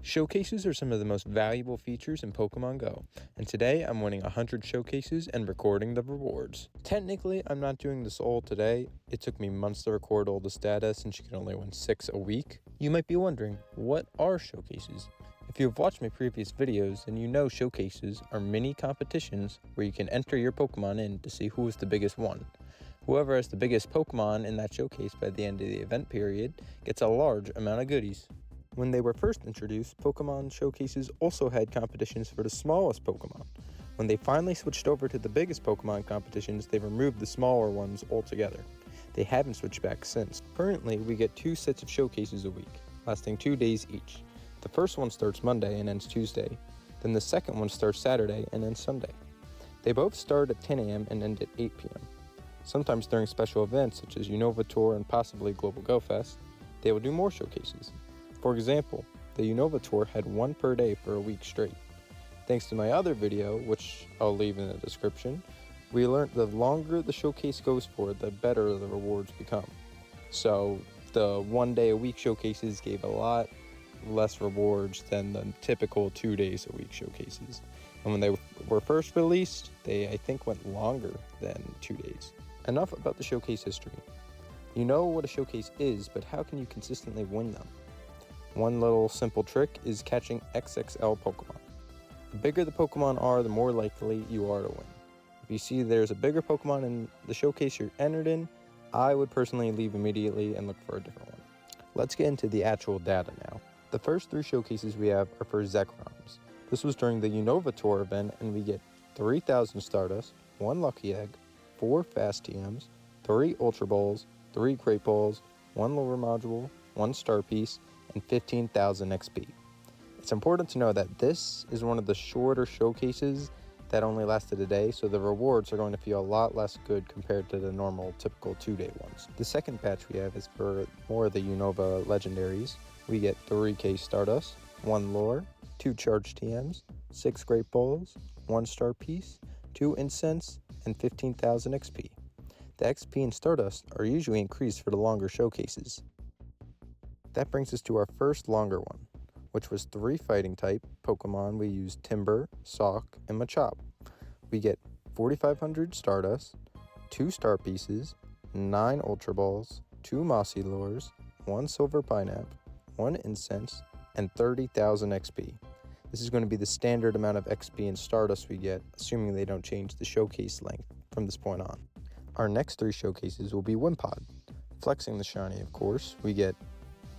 Showcases are some of the most valuable features in Pokemon Go, and today I'm winning 100 showcases and recording the rewards. Technically, I'm not doing this all today. It took me months to record all the status since you can only win 6 a week. You might be wondering, what are showcases? If you've watched my previous videos, then you know showcases are mini competitions where you can enter your Pokemon in to see who is the biggest one. Whoever has the biggest Pokemon in that showcase by the end of the event period gets a large amount of goodies. When they were first introduced, Pokemon showcases also had competitions for the smallest Pokemon. When they finally switched over to the biggest Pokemon competitions, they removed the smaller ones altogether. They haven't switched back since. Currently, we get 2 sets of showcases a week, lasting 2 days each. The first one starts Monday and ends Tuesday, then the second one starts Saturday and ends Sunday. They both start at 10 a.m. and end at 8 p.m. Sometimes during special events such as Unova Tour and possibly Global Go Fest, they will do more showcases. For example, the Unova Tour had 1 per day for a week straight. Thanks to my other video, which I'll leave in the description, we learned the longer the showcase goes for, the better the rewards become. So the 1 day a week showcases gave a lot less rewards than the typical 2 days a week showcases. And when they were first released, they I think went longer than 2 days. Enough about the showcase history. You know what a showcase is, but how can you consistently win them? One little simple trick is catching XXL Pokemon. The bigger the Pokemon are, the more likely you are to win. If you see there's a bigger Pokemon in the showcase you're entered in, I would personally leave immediately and look for a different one. Let's get into the actual data now. The first 3 showcases we have are for Zekrons. This was during the Unova Tour event, and we get 3,000 Stardust, 1 Lucky Egg, 4 Fast TMs, 3 Ultra Balls, 3 Great Balls, 1 Lure Module, 1 Star Piece, and 15,000 XP. It's important to know that this is one of the shorter showcases that only lasted a day, so the rewards are going to feel a lot less good compared to the normal typical 2-day ones. The second batch we have is for more of the Unova legendaries. We get 3K Stardust, 1 Lure, 2 Charge TMs, 6 Great Balls, 1 Star Piece, 2 Incense, and 15,000 XP. The XP and Stardust are usually increased for the longer showcases. That brings us to our first longer one, which was 3 fighting type Pokemon. We used Timber, Sawk, and Machop. We get 4,500 Stardust, 2 Star Pieces, 9 Ultra Balls, 2 Mossy Lures, 1 Silver Pineapple, 1 Incense, and 30,000 XP. This is going to be the standard amount of XP and Stardust we get, assuming they don't change the showcase length from this point on. Our next 3 showcases will be Wimpod. Flexing the shiny, of course, we get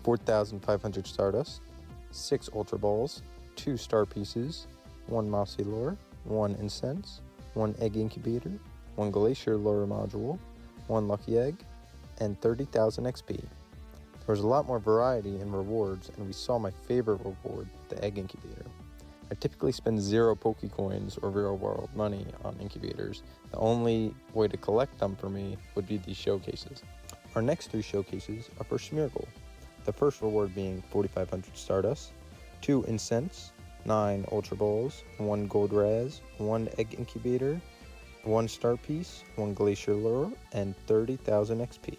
4,500 Stardust, 6 Ultra Balls, 2 Star Pieces, 1 Mossy Lure, 1 Incense, 1 Egg Incubator, 1 Glacier Lure Module, 1 Lucky Egg, and 30,000 XP. There was a lot more variety in rewards, and we saw my favorite reward, the Egg Incubator. I typically spend 0 Pokecoins or real world money on incubators. The only way to collect them for me would be these showcases. Our next 3 showcases are for Smeargle. The first reward being 4,500 Stardust, 2 Incense, 9 Ultra Balls, 1 Gold Raz, 1 Egg Incubator, 1 Star Piece, 1 Glacier Lure, and 30,000 XP.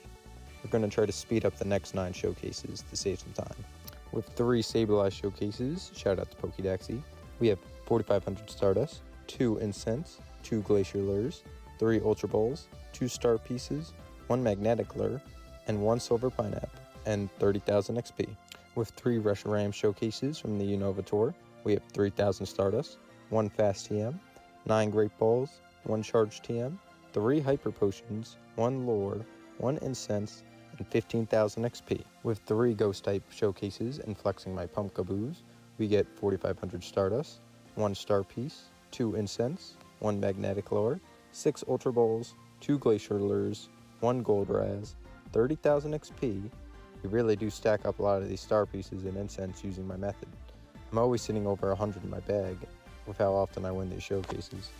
We're going to try to speed up the next 9 showcases to save some time. With 3 Sableye showcases, shout out to Pokédaxy, we have 4,500 Stardust, 2 Incense, 2 Glacier Lures, 3 Ultra Balls, 2 Star Pieces, 1 Magnetic Lure, and 1 Silver Pineapple, and 30,000 XP. With 3 Reshiram showcases from the Unova Tour, we have 3,000 Stardust, 1 Fast TM, 9 Great Balls, 1 Charge TM, 3 Hyper Potions, 1 Lure, 1 Incense, and 15,000 XP. With 3 Ghost type showcases and flexing my Pumpkaboos, we get 4,500 Stardust, 1 Star Piece, 2 Incense, 1 Magnetic Lure, 6 Ultra Balls, 2 Glacier Lures, 1 Gold Raz, 30,000 XP. We really do stack up a lot of these Star Pieces and Incense using my method. I'm always sitting over 100 in my bag with how often I win these showcases.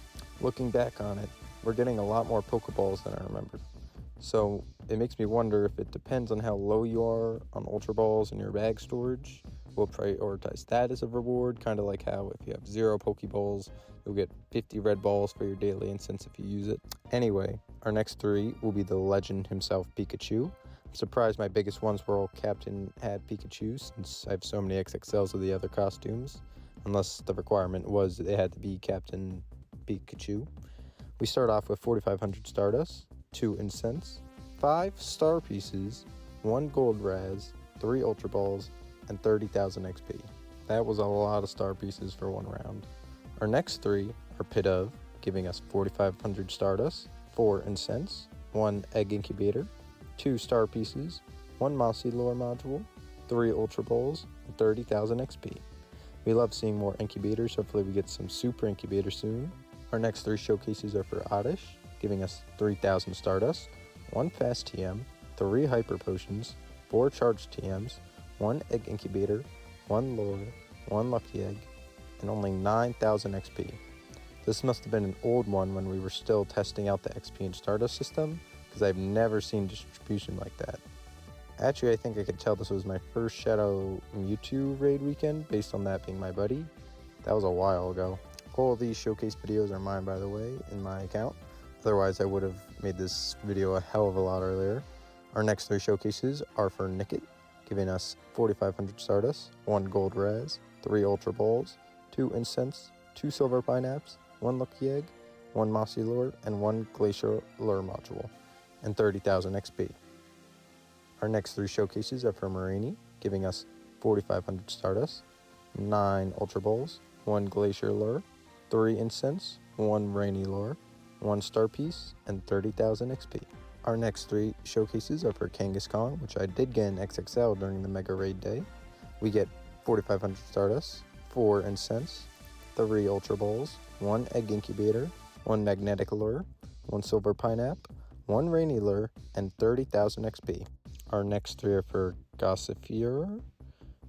Looking back on it, we're getting a lot more Pokeballs than I remembered. So it makes me wonder if it depends on how low you are on Ultra Balls in your bag storage. We'll prioritize that as a reward, kind of like how if you have 0 Pokeballs, you'll get 50 red balls for your daily incense if you use it. Anyway, our next 3 will be the legend himself, Pikachu. I'm surprised my biggest ones were all Captain had Pikachu, since I have so many XXLs of the other costumes, unless the requirement was that they had to be Captain Pikachu. We start off with 4,500 Stardust, 2 Incense, 5 Star Pieces, 1 Gold Raz, 3 Ultra Balls, and 30,000 XP. That was a lot of Star Pieces for one round. Our next 3 are Pit of, giving us 4,500 Stardust, 4 Incense, 1 Egg Incubator, 2 Star Pieces, 1 Mossy Lure Module, 3 Ultra Balls, and 30,000 XP. We love seeing more incubators. Hopefully we get some Super Incubators soon. Our next 3 showcases are for Oddish, giving us 3,000 Stardust, 1 Fast TM, 3 Hyper Potions, 4 Charged TMs, 1 Egg Incubator, 1 Lure, 1 Lucky Egg, and only 9,000 XP. This must have been an old one when we were still testing out the XP and Stardust system, because I've never seen distribution like that. Actually, I think I could tell this was my first Shadow Mewtwo raid weekend, based on that being my buddy. That was a while ago. All of these showcase videos are mine, by the way, in my account. Otherwise, I would have made this video a hell of a lot earlier. Our next 3 showcases are for Nickit, giving us 4,500 Stardust, 1 Gold Raz, 3 Ultra Balls, 2 Incense, 2 Silver Pineapps, 1 Lucky Egg, 1 Mossy Lure, and 1 Glacier Lure Module, and 30,000 XP. Our next 3 showcases are for Marini, giving us 4,500 Stardust, 9 Ultra Balls, 1 Glacier Lure, 3 Incense, 1 Rainy Lure, 1 Star Piece, and 30,000 XP. Our next 3 showcases are for Kangaskhan, which I did get in XXL during the Mega Raid Day. We get 4,500 Stardust, 4 Incense, 3 Ultra Balls, 1 Egg Incubator, 1 Magnetic Lure, 1 Silver Pineapple, 1 Rainy Lure, and 30,000 XP. Our next 3 are for Gossifleur.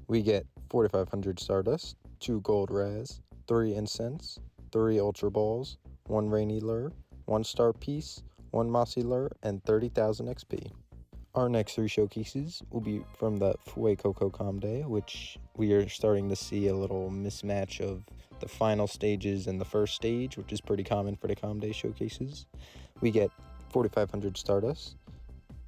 We get 4,500 Stardust, 2 Gold Raz, 3 Incense, 3 Ultra Balls, 1 Rainy Lure, 1 Star Piece, 1 Mossy Lure, and 30,000 XP. Our next 3 showcases will be from the Fuecoco Com Day, which we are starting to see a little mismatch of the final stages and the first stage, which is pretty common for the Com Day showcases. We get 4,500 Stardust,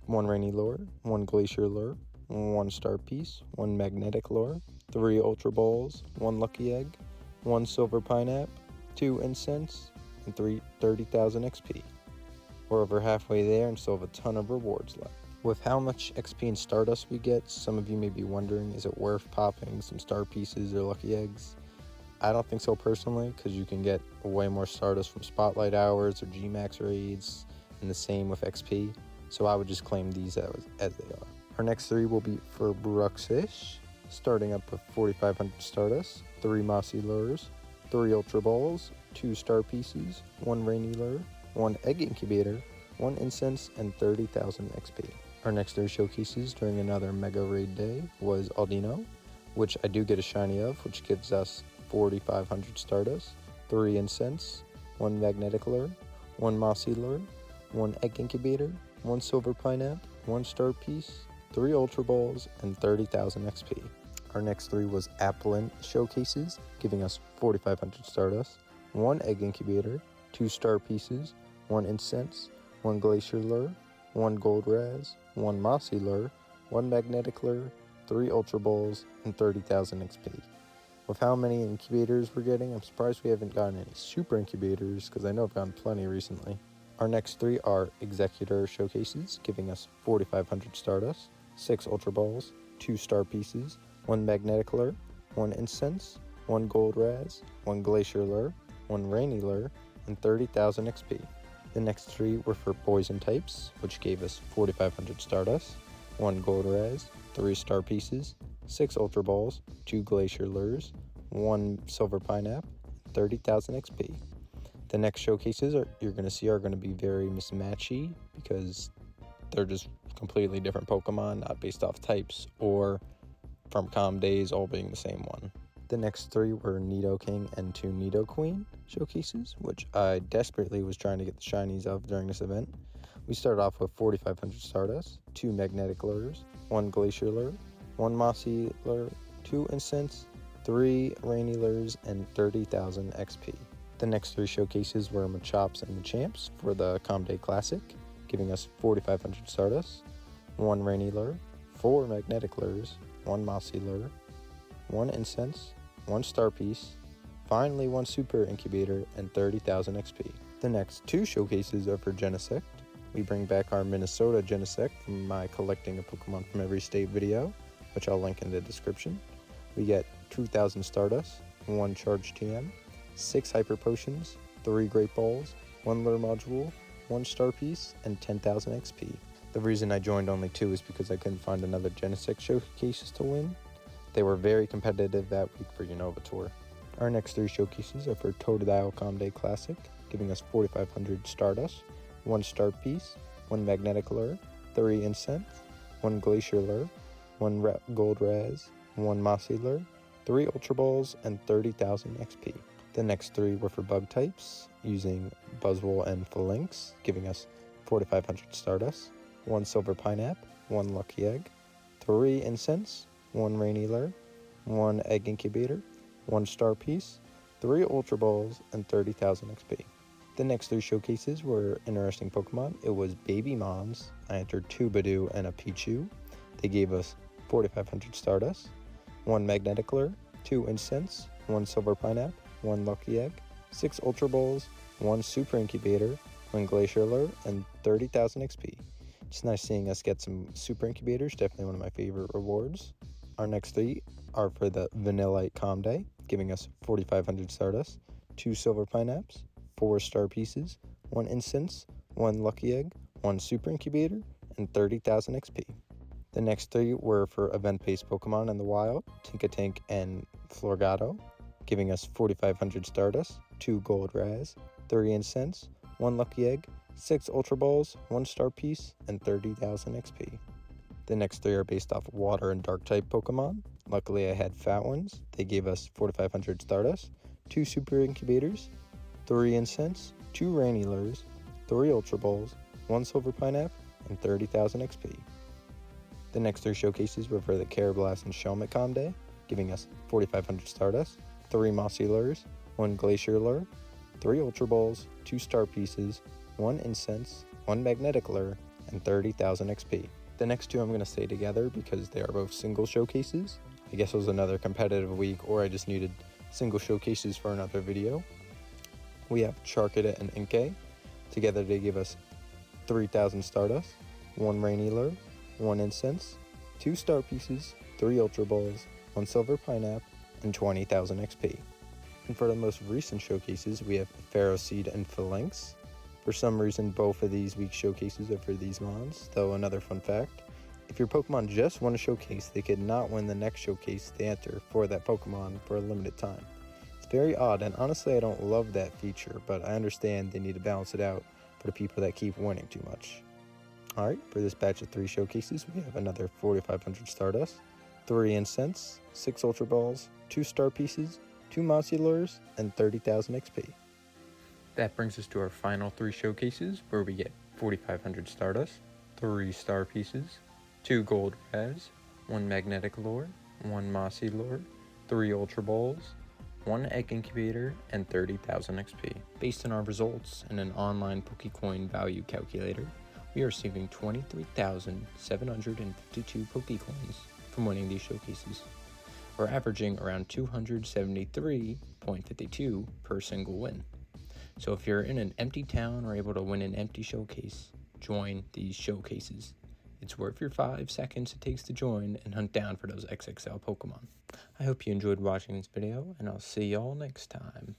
1 Rainy Lure, 1 Glacier Lure, 1 Star Piece, 1 Magnetic Lure, 3 Ultra Balls, 1 Lucky Egg, 1 Silver Pineapple, 2 Incense, and 30,000 XP. We're over halfway there and still have a ton of rewards left. With how much XP and Stardust we get, some of you may be wondering, is it worth popping some Star Pieces or Lucky Eggs? I don't think so personally, because you can get way more Stardust from Spotlight Hours or G-Max raids, and the same with XP, so I would just claim these as they are. Our next 3 will be for Bruxish, starting up with 4,500 Stardust, 3 Mossy Lures, 3 Ultra Balls, 2 Star Pieces, 1 Rainy Lure, 1 Egg Incubator, 1 Incense, and 30,000 XP. Our next 3 showcases during another Mega Raid Day was Aldino, which I do get a shiny of, which gives us 4,500 Stardust, 3 Incense, 1 Magnetic Lure, 1 Mossy Lure, 1 Egg Incubator, 1 Silver Pineapple, 1 Star Piece, 3 Ultra Balls, and 30,000 XP. Our next 3 was Applin showcases, giving us 4,500 Stardust, 1 Egg Incubator, 2 Star Pieces, 1 Incense, 1 Glacier Lure, 1 Gold Raz, 1 Mossy Lure, 1 Magnetic Lure, 3 Ultra Balls, and 30,000 XP. With how many incubators we're getting, I'm surprised we haven't gotten any Super Incubators, because I know I've gotten plenty recently. Our next 3 are Executor showcases, giving us 4,500 Stardust, 6 Ultra Balls, 2 Star Pieces, 1 Magnetic Lure, 1 Incense, 1 Gold Raz, 1 Glacier Lure, 1 Rainy Lure, and 30,000 XP. The next 3 were for Poison types, which gave us 4,500 Stardust, 1 Gold Raz, 3 Star Pieces, 6 Ultra Balls, 2 Glacier Lures, 1 Silver Pineapple, 30,000 XP. The next showcases you're going to see are going to be very mismatchy, because they're just completely different Pokemon, not based off types or from Com Days all being the same one. The next 3 were Nidoking and 2 Nidoqueen showcases, which I desperately was trying to get the shinies of during this event. We started off with 4,500 Stardust, 2 Magnetic Lures, 1 Glacier Lure, 1 Mossy Lure, 2 Incense, 3 Rainy Lures, and 30,000 XP. The next 3 showcases were Machops and Machamps for the Com Day Classic, giving us 4,500 Stardust, 1 Rainy Lure, 4 Magnetic Lures, 1 Mossy Lure, 1 Incense, 1 Star Piece, finally 1 Super Incubator, and 30,000 XP. The next 2 showcases are for Genesect. We bring back our Minnesota Genesect from my collecting a Pokemon from every state video, which I'll link in the description. We get 2,000 Stardust, 1 Charge TM, 6 Hyper Potions, 3 Great Balls, 1 Lure Module, 1 Star Piece, and 10,000 XP. The reason I joined only 2 is because I couldn't find another Genesect showcases to win. They were very competitive that week for Unova Tour. Our next 3 showcases are for Totodile Comday Classic, giving us 4,500 Stardust, 1 Star Piece, 1 Magnetic Lure, 3 Incense, 1 Glacier Lure, 1 Gold Raz, 1 Mossy Lure, 3 Ultra Balls, and 30,000 XP. The next 3 were for bug types, using Buzzwole and Phalanx, giving us 4,500 Stardust, 1 Silver Pineapple, 1 Lucky Egg, 3 Incense, 1 Rainy Lure, 1 Egg Incubator, 1 Star Piece, 3 Ultra Balls, and 30,000 XP. The next 3 showcases were interesting Pokemon. It was Baby Mons. I entered 2 Badoo and a Pichu. They gave us 4,500 Stardust, 1 Magnetic Lure, 2 Incense, 1 Silver Pineapple, 1 Lucky Egg, 6 Ultra Balls, 1 Super Incubator, 1 Glacier Lure, and 30,000 XP. It's nice seeing us get some Super Incubators, definitely one of my favorite rewards. Our next 3 are for the Vanillite Comday, giving us 4,500 Stardust, 2 Silver Pineapples, 4 Star Pieces, 1 Incense, 1 Lucky Egg, 1 Super Incubator, and 30,000 XP. The next 3 were for event-based Pokemon in the wild, Tinkatank and Florgato, giving us 4,500 Stardust, 2 Gold Raz, 3 Incense, 1 Lucky Egg, 6 Ultra Balls, 1 Star Piece, and 30,000 XP. The next 3 are based off Water and Dark-type Pokemon. Luckily I had fat ones. They gave us 4,500 Stardust, 2 Super Incubators, 3 Incense, 2 Rainy Lures, 3 Ultra Balls, 1 Silver Pineapple, and 30,000 XP. The next 3 showcases were for the Carablast and Shelmet Comday, giving us 4,500 Stardust, 3 Mossy Lures, 1 Glacier Lure, 3 Ultra Balls, 2 Star Pieces, 1 Incense, 1 Magnetic Lure, and 30,000 XP. The next 2 I'm going to say together because they are both single showcases. I guess it was another competitive week, or I just needed single showcases for another video. We have Charcadet and Inkay. Together they give us 3,000 Stardust, 1 Rainy Lure, 1 Incense, 2 Star Pieces, 3 Ultra Balls, 1 Silver Pineapple, and 20,000 XP. And for the most recent showcases, we have Ferroseed and Phalanx. For some reason, both of these week's showcases are for these mons, though another fun fact, if your Pokemon just won a showcase, they could not win the next showcase they enter for that Pokemon for a limited time. It's very odd, and honestly I don't love that feature, but I understand they need to balance it out for the people that keep winning too much. Alright, for this batch of 3 showcases, we have another 4,500 Stardust, 3 Incense, 6 Ultra Balls, 2 Star Pieces, 2 Mossy Lures, and 30,000 XP. That brings us to our final 3 showcases, where we get 4,500 Stardust, 3 Star Pieces, 2 Gold Raz, 1 Magnetic Lure, 1 Mossy Lure, 3 Ultra Balls, 1 Egg Incubator, and 30,000 XP. Based on our results in an online Pokecoin value calculator, we are receiving 23,752 Pokecoins from winning these showcases. We're averaging around 273.52 per single win. So if you're in an empty town or able to win an empty showcase, join these showcases. It's worth your 5 seconds it takes to join and hunt down for those XXL Pokemon. I hope you enjoyed watching this video, and I'll see y'all next time.